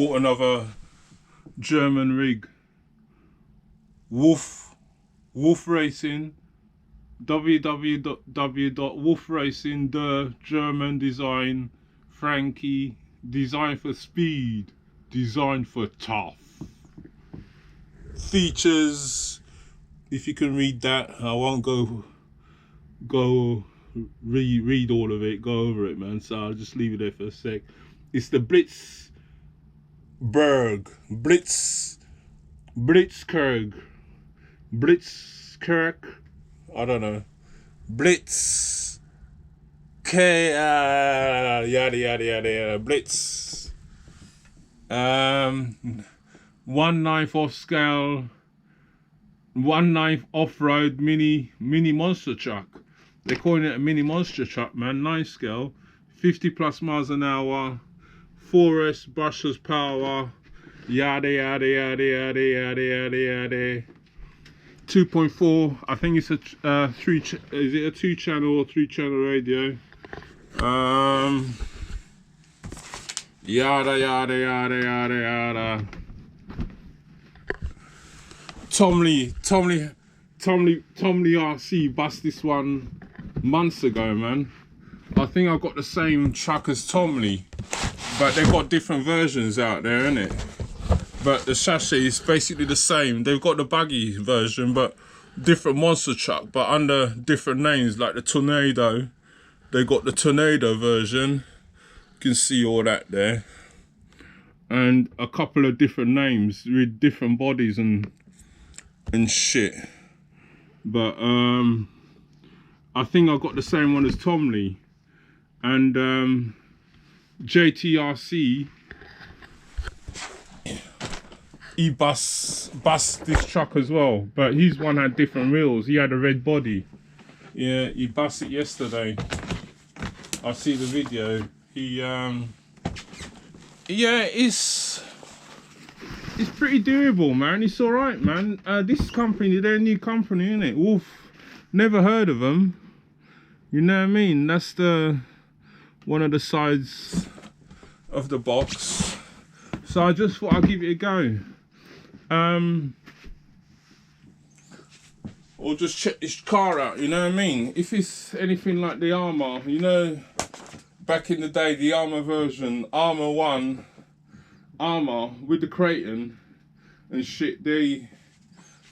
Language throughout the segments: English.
bought another German rig. Wolf Racing, www.wolfracing, the German design, Frankie, designed for speed, designed for tough. Features, if you can read that, I won't go read all of it, go over it, man, so I'll just leave it there for a sec. It's the Blitzkirk, I don't know, Blitz, yada yada yada, Blitz, 1/9 off scale, 1/9 off-road mini monster truck. They're calling it a mini monster truck, man. 9 scale, 50 plus miles an hour, 4S brushless power, yada yada yada yada yada yada yada. 2.4, I think it's a is it a 2-channel or 3-channel radio? Yada yada yada yada yada. Tom Lee RC bust this one months ago, man. I think I got the same truck as Tom Lee, but they've got different versions out there, innit? But the chassis is basically the same. They've got the buggy version, but different monster truck, but under different names, like the Tornado. They got the Tornado version. You can see all that there. And a couple of different names with different bodies and shit. But I think I got the same one as Tom Lee. And JTRC, he bust this truck as well, but his one had different wheels. He had a red body. Yeah, he bust it yesterday. I see the video. He yeah, it's pretty doable, man. It's all right, man. This company, they're a new company, innit? Wolf, never heard of them. You know what I mean? That's one of the sides of the box. So I just thought I'd give it a go. Or just check this car out, you know what I mean? If it's anything like the Armour, you know, back in the day, the Armour version, Armour 1, Armour with the Kraton and shit, they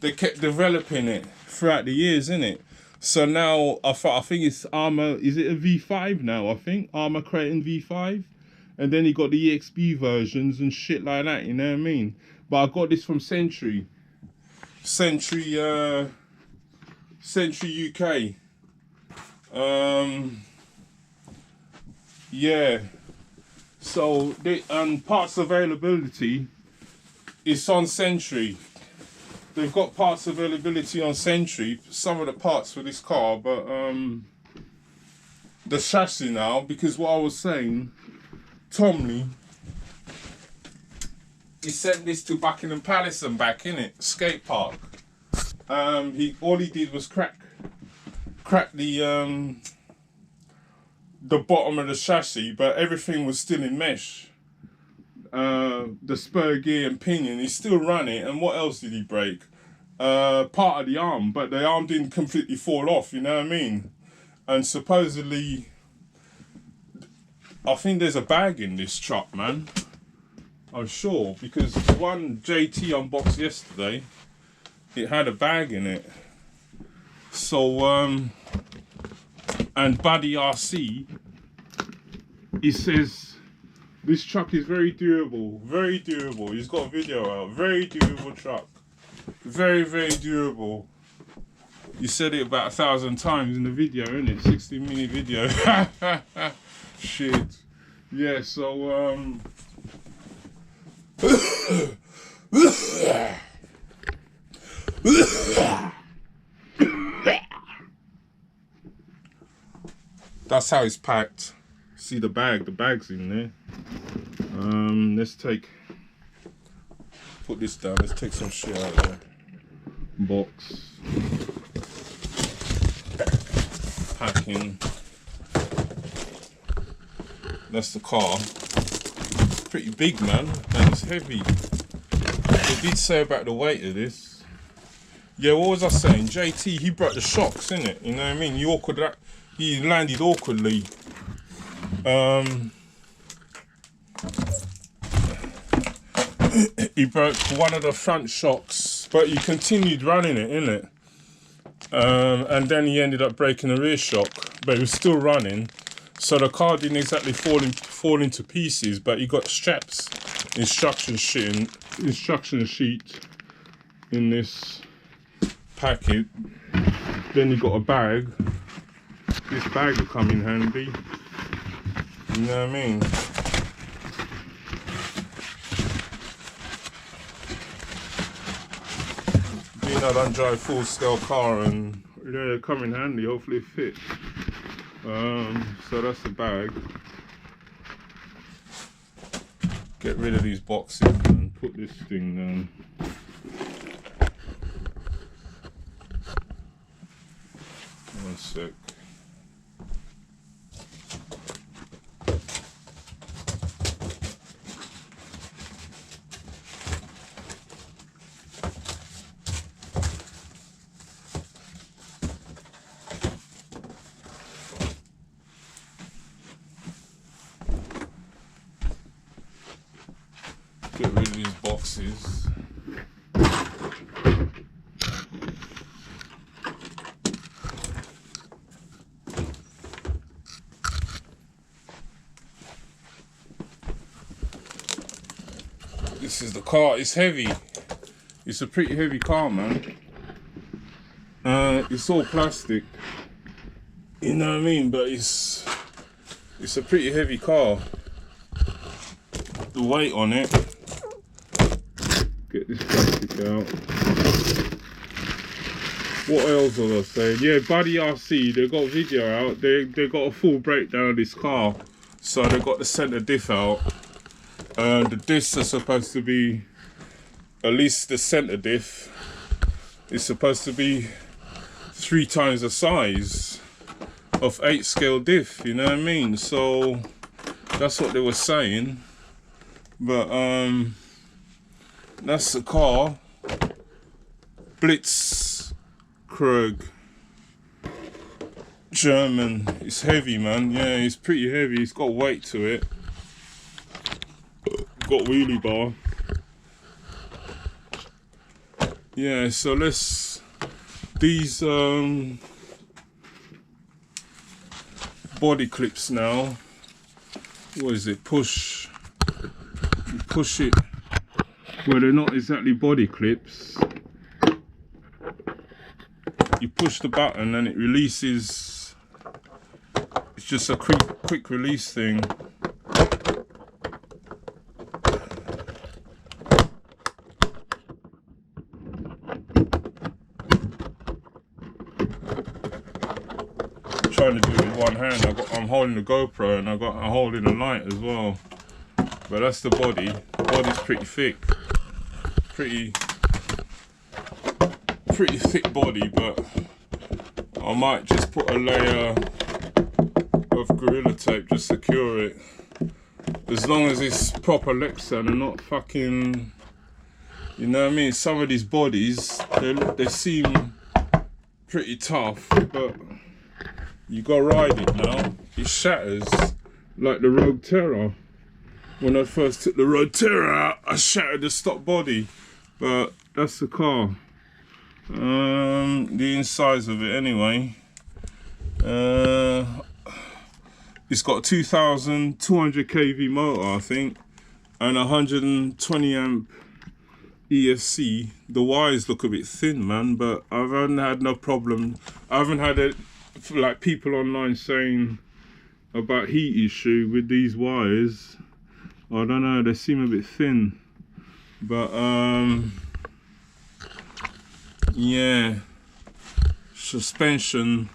kept developing it throughout the years, innit? So now I think it's Armour, is it a V5 now, I think? Armour Kraton V5? And then you got the EXP versions and shit like that, you know what I mean? But I got this from Century UK. Yeah. So parts availability is on Century. They've got parts availability on Century, some of the parts for this car, but the chassis now, because what I was saying, Tom Lee, he sent this to Buckingham Palace and back, innit? Skate park. All he did was crack the bottom of the chassis, but everything was still in mesh. The spur gear and pinion, he still ran it. And what else did he break? Part of the arm, but the arm didn't completely fall off, you know what I mean? And supposedly, I think there's a bag in this truck, man. I'm sure, because the one JT unboxed yesterday, it had a bag in it. So, and Buddy RC, he says, this truck is very durable, very durable. He's got a video out, very durable truck. Very, very durable. You said it about 1,000 times in the video, innit? 60-minute video. Shit. Yeah, so, that's how it's packed. See the bag's in there. Let's put this down, let's take some shit out of there. Box. Packing. That's the car. pretty big, man, and it's heavy. They did say about the weight of this. Yeah, what was I saying? JT, he broke the shocks, innit? You know what I mean? He landed awkwardly. He broke one of the front shocks, but he continued running it, innit? And then he ended up breaking the rear shock, but he was still running. So the car didn't exactly fall into pieces, but he got straps, instruction sheet in this packet. Then he got a bag. This bag will come in handy. You know what I mean? Being I don't drive full scale car, and they come in handy. Hopefully it fits. So that's the bag. Get rid of these boxes and put this thing down. One sec. Get rid of these boxes. This is the car. It's heavy. It's a pretty heavy car, man. It's all plastic. You know what I mean? But it's a pretty heavy car. The weight on it. Get this plastic out. What else was I saying? Yeah, Buddy RC, they got video out. They got a full breakdown of this car. So they got the center diff out. The discs are supposed to be, at least the center diff is supposed to be 3 times the size of 8 scale diff, you know what I mean? So that's what they were saying. But that's the car. Blitzkrieg, German. It's heavy, man. Yeah, it's pretty heavy. It's got weight to it. Got wheelie bar. Yeah, so these body clips now. What is it? Push it where they're not exactly body clips. You push the button and it releases. It's just a quick release thing. Trying to do it with one hand. I'm holding the GoPro and I'm holding the light as well. But that's the body. The body's pretty thick. Pretty thick body, but I might just put a layer of Gorilla Tape to secure it. As long as it's proper Lexan and not fucking, you know what I mean? Some of these bodies, they seem pretty tough, but you gotta ride it now. It shatters like the Rogue Terror. When I first took the Rogue Terror out, I shattered the stock body. But that's the car. The insides of it anyway. It's got a 2,200 kV motor, I think, and 120 amp ESC. The wires look a bit thin, man, but I haven't had no problem. I haven't had it, like people online saying about heat issue with these wires. I don't know, they seem a bit thin, but yeah, suspension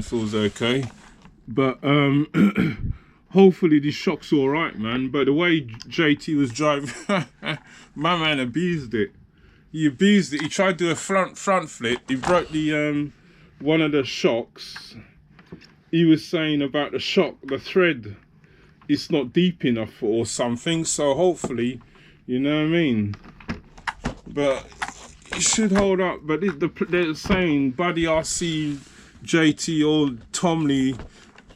feels okay, but hopefully the shock's all right, man. But the way JT was driving, my man abused it. He abused it. He tried to do a front flip. He broke the one of the shocks. He was saying about the shock, the thread it's not deep enough or something. So hopefully, you know what I mean. But it should hold up. But they're saying Buddy RC, JT or Tom Lee,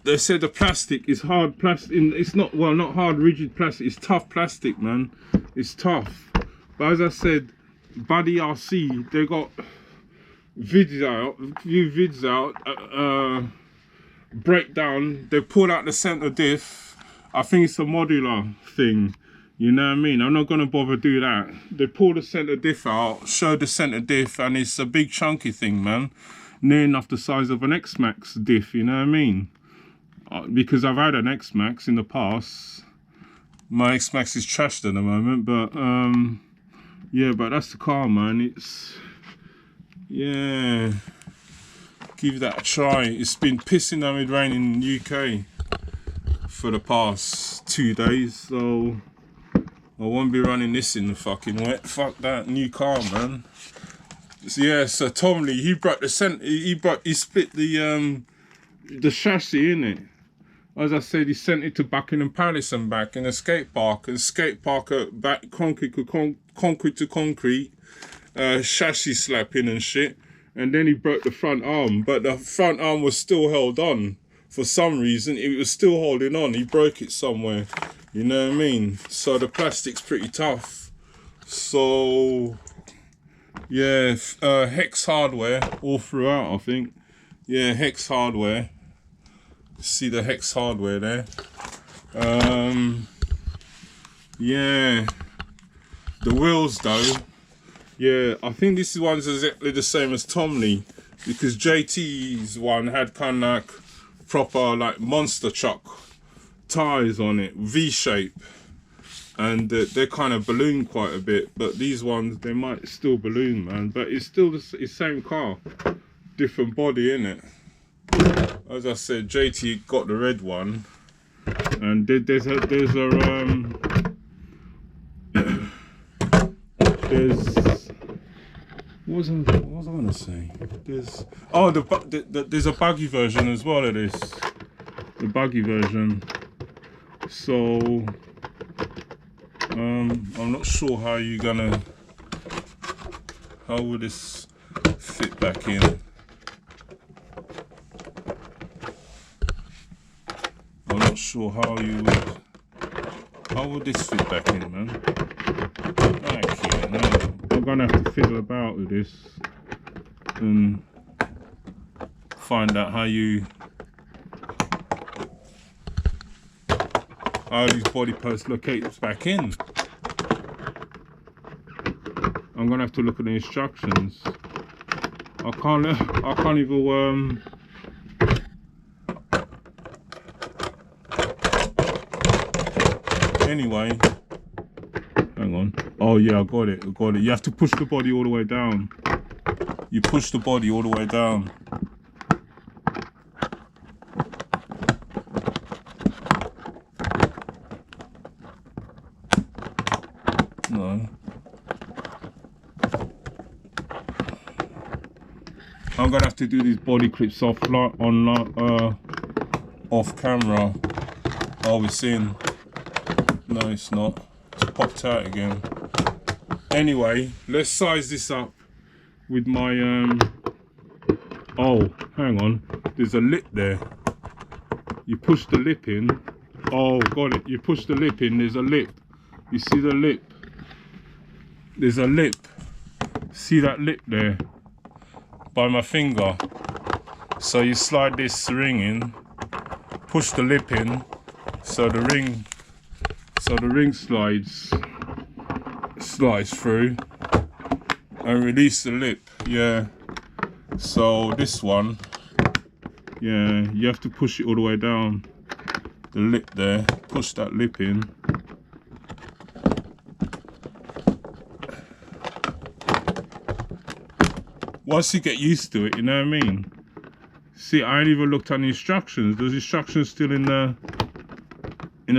they said the plastic is hard plastic. It's not, well, not hard rigid plastic, it's tough plastic, man. It's tough. But as I said, Buddy RC, they got vids out, breakdown. They pulled out the center diff. I think it's a modular thing, you know what I mean. I'm not gonna bother do that. They pulled the center diff out, showed the center diff, and it's a big chunky thing, man, near enough the size of an X-Max diff, you know what I mean. Because I've had an X-Max in the past. My X-Max is trashed at the moment, but yeah, but that's the car, man. It's, yeah, give that a try. It's been pissing down with rain in the UK for the past 2 days, so I won't be running this in the fucking wet. Fuck that new car, man. So yeah, so Tom Lee, he brought the he split the chassis in it. As I said, he sent it to Buckingham Palace and back in a skate park. And skate park back concrete to concrete, chassis slapping and shit. And then he broke the front arm, but the front arm was still held on. For some reason, it was still holding on. He broke it somewhere, you know what I mean? So the plastic's pretty tough. So, yeah, Hex Hardware all throughout, I think. Yeah, Hex Hardware. See the Hex Hardware there. Yeah, the wheels though, yeah, I think this one's exactly the same as Tom Lee, because JT's one had kind of like proper like monster truck tires on it, V-shape, and they kind of balloon quite a bit. But these ones, they might still balloon, man, but it's still the same car, different body in it. As I said, JT got the red one, and there's what was I gonna say? There's a buggy version as well of this, the buggy version. So I'm not sure how will this fit back in. I'm not sure how would this fit back in, man? I'm gonna have to fiddle about with this and find out how these body posts locate back in. I'm gonna have to look at the instructions. I can't even anyway, hang on. Oh yeah, I got it. You have to push the body all the way down. You push the body all the way down. No. I'm gonna have to do these body clips off camera. Oh, it's in. No, it's not. It's popped out again. Anyway, let's size this up with my oh, hang on. There's a lip there. You push the lip in. Oh, got it. You push the lip in. There's a lip. You see the lip? There's a lip. See that lip there? By my finger. So you slide this ring in. Push the lip in. So the ring slides through and release the lip. Yeah, so this one, yeah, you have to push it all the way down the lip there, push that lip in. Once you get used to it, you know what I mean. See, I ain't even looked at the instructions. Those instructions still in the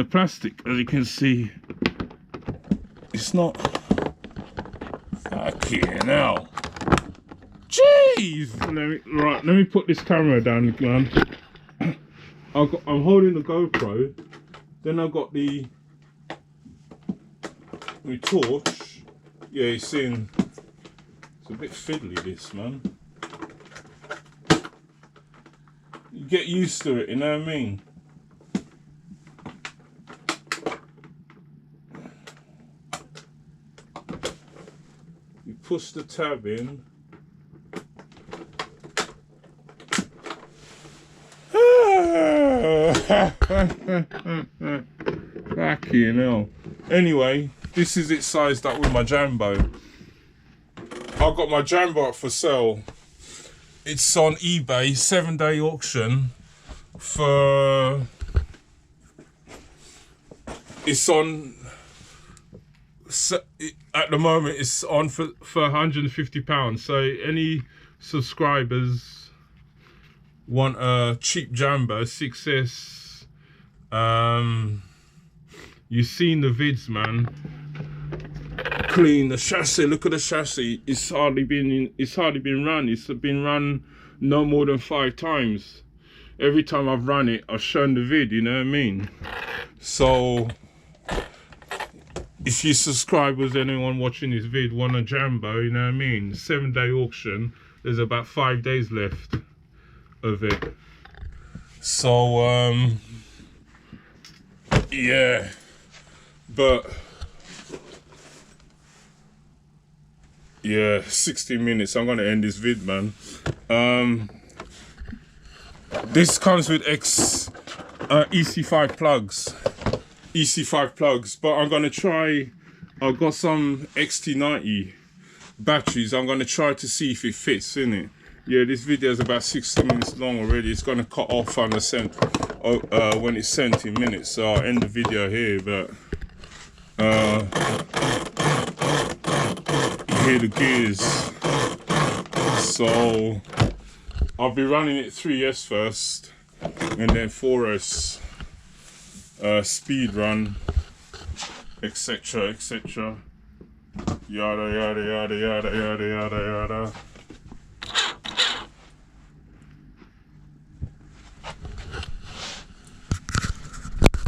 plastic, as you can see. It's not. Fucking hell. Jeez! Let me put this camera down, man. I'm holding the GoPro, Then I've got the torch. Yeah, it's in. It's a bit fiddly, this, man. You get used to it, you know what I mean? You push the tab in. Fucking hell. Anyway, this is it sized up with my Jambo. I've got my Jambo up for sale. It's on eBay, 7-day auction for... It's on... At the moment, it's on for £150. So any subscribers want a cheap Jambo 6S, you've seen the vids, man. Clean the chassis. Look at the chassis. It's hardly been run. It's been run no more than 5 times. Every time I've run it, I've shown the vid. You know what I mean? So if you subscribers, anyone watching this vid want a Jambo, you know what I mean? 7-day auction. There's about 5 days left of it. So yeah, but yeah, 60 minutes. I'm gonna end this vid, man. This comes with EC5 plugs. EC5 plugs, but I'm gonna try. I've got some XT90 batteries. I'm gonna try to see if it fits in it. Yeah, this video is about 60 minutes long already. It's gonna cut off on the when it's 70 minutes, so I'll end the video here. But you hear the gears, so I'll be running it 3S first, and then 4S speed run, etc, etc, yada yada yada yada yada yada yada.